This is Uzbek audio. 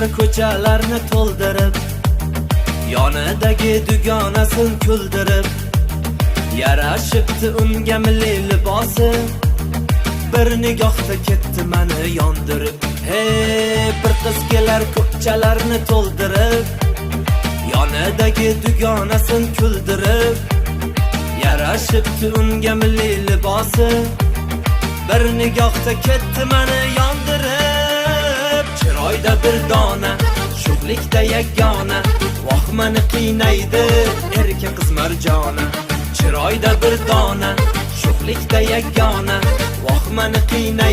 kelar ko'chalarni to'ldirib, yonidagi dugonasin kuldirib, yarashibdi unga milliy libosi, bir nigohda ketdi meni yondirib. Hey, bir qiz kelar ko'chalarni to'ldirib, yonidagi dugonasin kuldirib, yarashibdi unga milliy libosi, bir nigohda ketdi meni yondirib. Chiroyda bir dona, sho'xlikda yagona, voh meni qiynaydi erkak qiz marjona. Chiroyda bir dona, sho'xlikda yagona, voh meni qiynaydi.